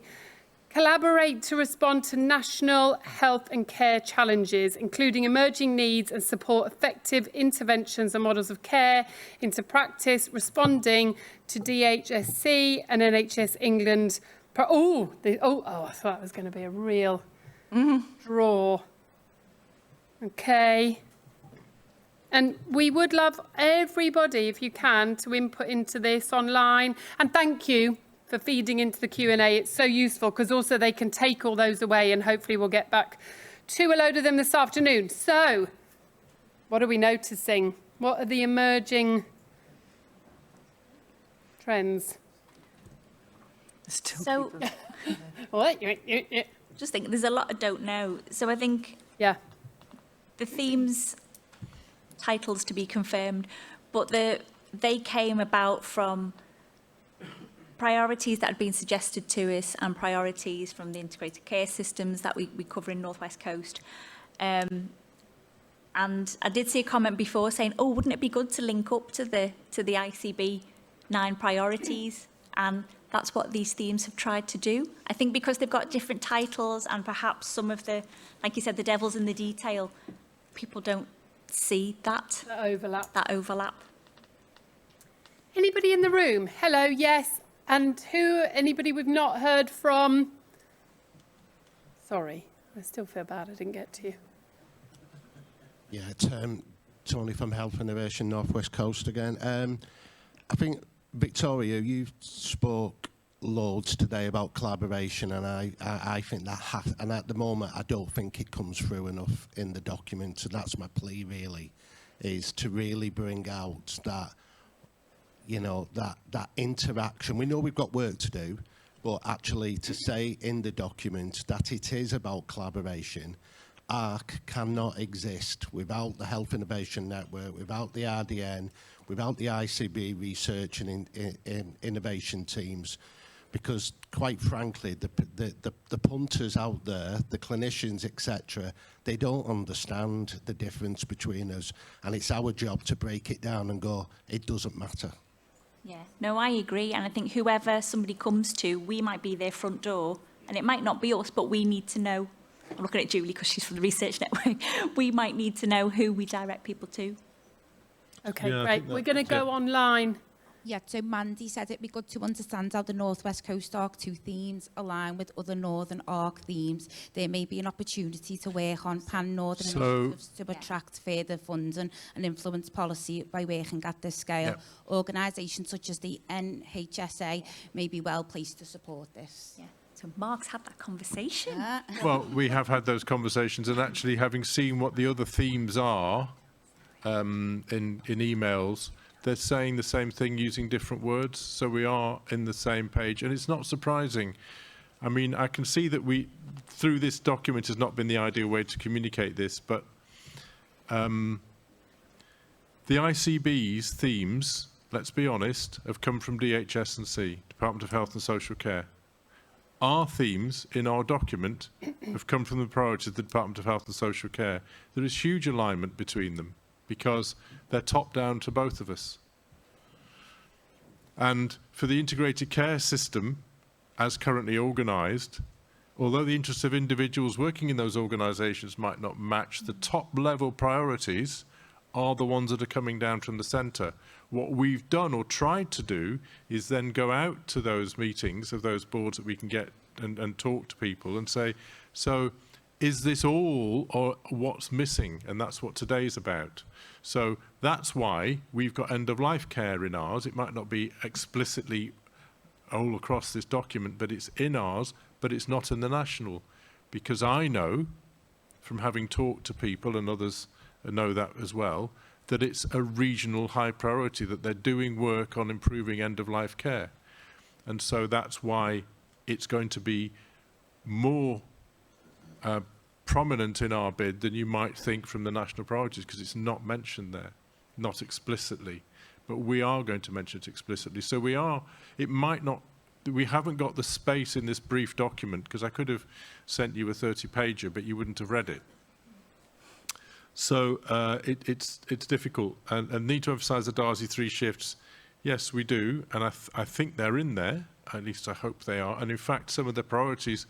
Collaborate to respond to national health and care challenges, including emerging needs, and support effective interventions and models of care into practice, responding to DHSC and NHS England. I thought that was going to be a real draw. Okay. And we would love everybody, if you can, to input into this online. And thank you for feeding into the Q&A. It's so useful because also they can take all those away, and hopefully we'll get back to a load of them this afternoon. So, what are we noticing? What are the emerging trends? So, What? just think there's a lot I don't know. So I think the themes titles to be confirmed, but they came about from priorities that had been suggested to us and priorities from the integrated care systems that we cover in North West Coast. And I did see a comment before saying, oh, wouldn't it be good to link up to the ICB 9 priorities? And that's what these themes have tried to do. I think because they've got different titles and perhaps some of the, like you said, the devil's in the detail, people don't see that overlap. Anybody in the room? Hello, yes. And who? Anybody we've not heard from? Sorry, I still feel bad I didn't get to you. Yeah, it's Tony from Health Innovation North West Coast again. I think, Victoria, you spoke loads today about collaboration, and I think that and at the moment I don't think it comes through enough in the document, and that's my plea really, is to really bring out that, you know, that interaction. We know we've got work to do, but actually to say in the document that it is about collaboration. ARC cannot exist without the Health Innovation Network, without the RDN, without the ICB research and innovation teams, because quite frankly, the punters out there, the clinicians, etc., they don't understand the difference between us, and it's our job to break it down and go, it doesn't matter. Yeah, no, I agree. And I think whoever somebody comes to, we might be their front door, and it might not be us, but we need to know. I'm looking at Julie because she's from the research network. We might need to know who we direct people to. Okay, great. We're going to go online. Yeah, so Mandy said it'd be good to understand how the North West Coast ARC2 themes align with other Northern ARC themes. There may be an opportunity to work on pan-Northern initiatives to attract further funding and influence policy by working at this scale. Organisations such as the NIHR may be well placed to support this. Yeah. So Mark's had that conversation. Well, we have had those conversations, and actually having seen what the other themes are in emails, they're saying the same thing using different words. So we are in the same page, and it's not surprising. I mean, I can see that through this document has not been the ideal way to communicate this, but the ICB's themes, let's be honest, have come from DHS&C, Department of Health and Social Care. Our themes in our document have come from the priorities of the Department of Health and Social Care. There is huge alignment between them because they're top down to both of us. And for the integrated care system, as currently organised, although the interests of individuals working in those organisations might not match, the top level priorities are the ones that are coming down from the centre. What we've done or tried to do is then go out to those meetings of those boards that we can get and talk to people and say, so is this all or what's missing? And that's what today's about. So that's why we've got end-of-life care in ours. It might not be explicitly all across this document, but it's in ours, but it's not in the national. Because I know, from having talked to people, and others know that as well, that it's a regional high priority, that they're doing work on improving end-of-life care. And so that's why it's going to be more prominent in our bid than you might think from the national priorities, because it's not mentioned there, not explicitly. But we are going to mention it explicitly. So we haven't got the space in this brief document, because I could have sent you a 30-pager, but you wouldn't have read it. So it's difficult, and need to emphasise the Darcy 3 shifts. Yes, we do, and I think they're in there. At least I hope they are. And in fact, some of the priorities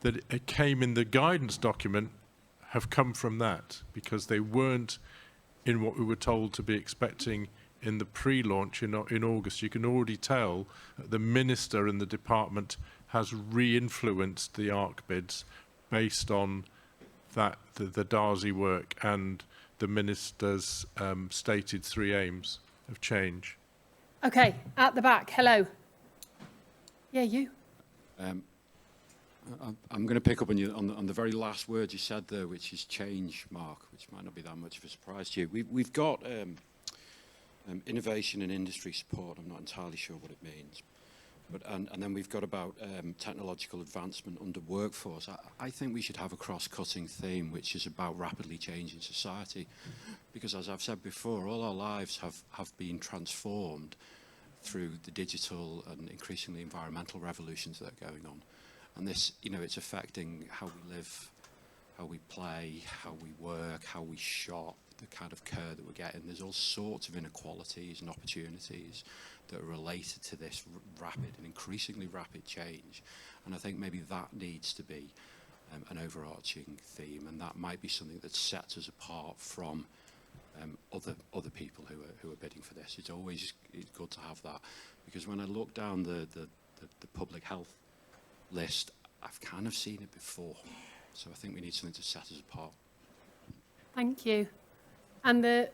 that came in the guidance document have come from that, because they weren't in what we were told to be expecting in the pre-launch in August. You can already tell that the minister and the department has re-influenced the ARC bids based on that the Darcy work and the minister's stated 3 aims of change. Okay, at the back, hello. Yeah, you. I'm going to pick up on you on the very last word you said there, which is change, Mark, which might not be that much of a surprise to you. We've got innovation and industry support. I'm not entirely sure what it means. But, and then we've got about technological advancement under workforce. I think we should have a cross-cutting theme, which is about rapidly changing society. Because as I've said before, all our lives have been transformed through the digital and increasingly environmental revolutions that are going on. And this, you know, it's affecting how we live, how we play, how we work, how we shop, the kind of care that we're getting. There's all sorts of inequalities and opportunities that are related to this rapid and increasingly rapid change. And I think maybe that needs to be an overarching theme, and that might be something that sets us apart from other people who are bidding for this. It's always good to have that, because when I look down the public health list, I've kind of seen it before. So I think we need something to set us apart. Thank you. And the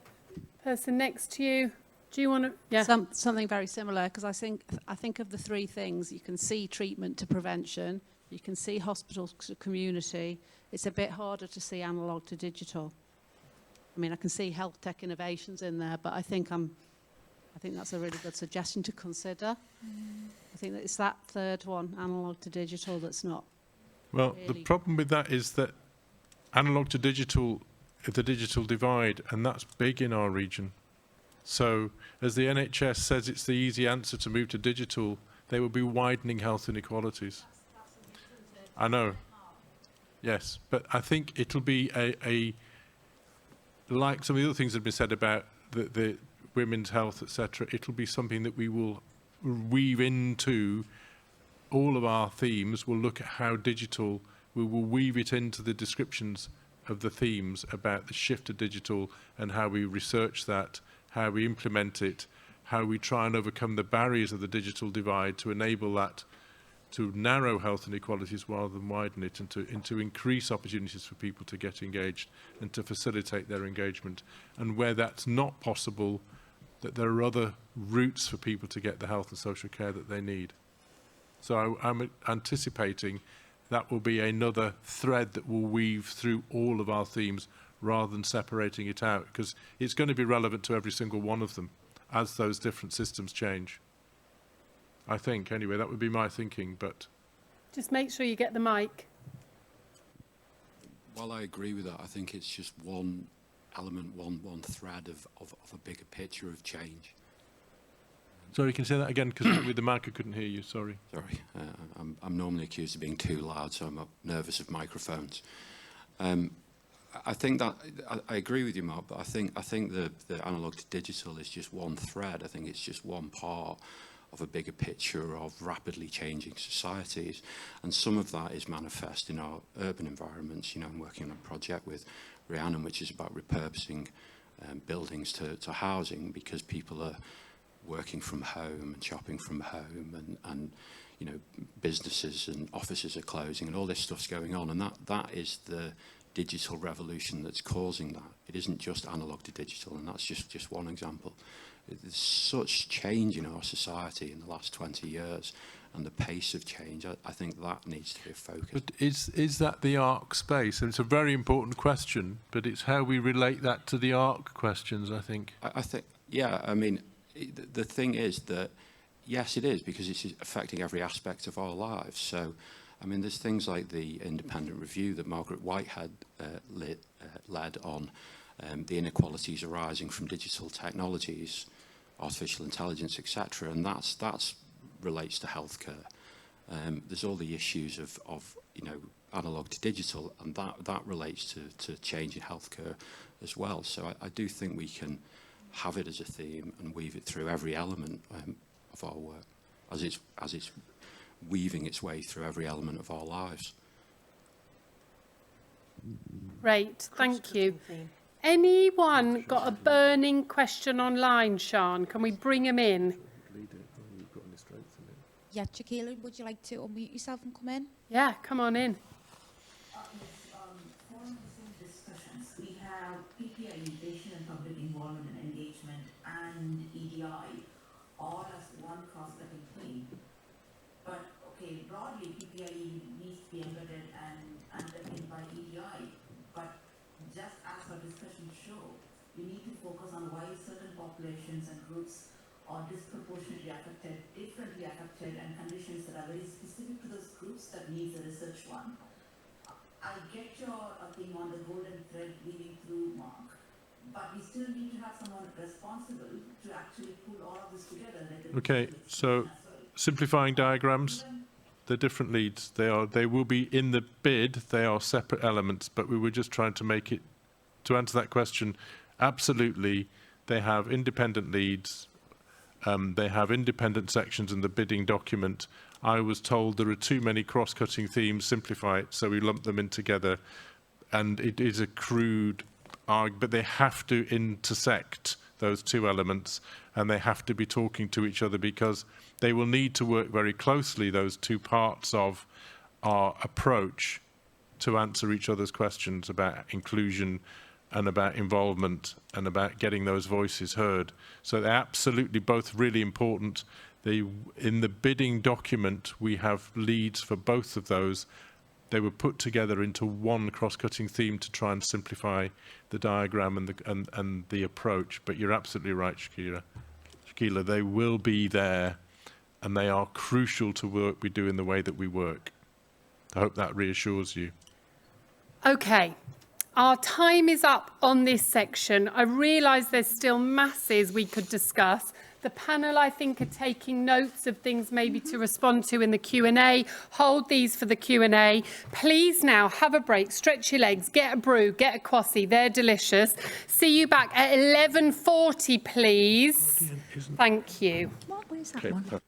person next to you, do you want to? Yeah. Something very similar, because I think of the three things. You can see treatment to prevention, you can see hospitals to community. It's a bit harder to see analog to digital. I mean, I can see health tech innovations in there, but I think that's a really good suggestion to consider. I think that it's that third one, analog to digital, that's not. Well, really. the problem with that is that analog to digital, the digital divide, and that's big in our region. So as the NHS says it's the easy answer to move to digital, they will be widening health inequalities. I know. Yes, but I think it'll be a like some of the other things that have been said about the women's health, etc. It'll be something that we will weave into all of our themes. We'll look at how digital, we will weave it into the descriptions of the themes about the shift to digital and how we research that, how we implement it, how we try and overcome the barriers of the digital divide to enable that to narrow health inequalities rather than widen it, and to increase opportunities for people to get engaged and to facilitate their engagement. And where that's not possible, that there are other routes for people to get the health and social care that they need. So I'm anticipating that will be another thread that will weave through all of our themes rather than separating it out, because it's going to be relevant to every single one of them as those different systems change. I think, anyway, that would be my thinking, but... Just make sure you get the mic. While I agree with that, I think it's just one element, one thread of a bigger picture of change. Sorry, can you say that again? Because with the mic I couldn't hear you, sorry. Sorry, I'm normally accused of being too loud, so I'm nervous of microphones. I think that, I agree with you, Mark, but I think the analog to digital is just one thread. I think it's just one part of a bigger picture of rapidly changing societies. And some of that is manifest in our urban environments. You know, I'm working on a project with Rhiannon, which is about repurposing buildings to housing, because people are working from home and shopping from home, and you know, businesses and offices are closing, and all this stuff's going on. And that is the digital revolution that's causing that. It isn't just analog to digital, and that's just one example. There's such change in our society in the last 20 years, and the pace of change, I think that needs to be a focus. But is that the ARC space? And it's a very important question, but it's how we relate that to the ARC questions, I think. I think, yeah, I mean, the thing is that, yes, it is, because it's affecting every aspect of our lives. So, I mean, there's things like the independent review that Margaret Whitehead led on the inequalities arising from digital technologies, artificial intelligence, etc., and that's relates to healthcare. There's all the issues of you know, analog to digital, and that relates to change in healthcare as well. So I do think we can have it as a theme and weave it through every element of our work, as it's weaving its way through every element of our lives. Great, thank you. Anyone got a burning question online, Sian? Can we bring them in? Yeah, Chiquila, would you like to unmute yourself and come in? Yeah, come on in. Following some discussions, we have PPI, patient and public involvement and engagement, and EDI, all as one cost-cutting theme. But okay, broadly PPIE needs to be embedded and underpinned by EDI, but just as our discussion show, we need to focus on why certain populations and groups are disproportionately affected, differently affected, and conditions that are very specific to those groups that needs a research one. I get your thing on the golden thread leading through, Mark, but we still need to have someone responsible to actually pull all of this together. Okay, so simplifying diagrams, they're different leads. They will be in the bid, they are separate elements, but we were just trying to make it, to answer that question, absolutely, they have independent leads, they have independent sections in the bidding document. I was told there are too many cross-cutting themes, simplify it, so we lump them in together. And it is a crude argument, but they have to intersect those two elements, and they have to be talking to each other because they will need to work very closely, those two parts of our approach, to answer each other's questions about inclusion and about involvement and about getting those voices heard. So they're absolutely both really important. In the bidding document, we have leads for both of those. They were put together into one cross-cutting theme to try and simplify the diagram and the approach. But you're absolutely right, Shakila. They will be there, and they are crucial to work we do in the way that we work. I hope that reassures you. Okay. Our time is up on this section. I realise there's still masses we could discuss. The panel, I think, are taking notes of things maybe to respond to in the Q&A. Hold these for the Q&A. Please now have a break, stretch your legs, get a brew, get a quassy. They're delicious. See you back at 11:40, please. Thank you. What was that one?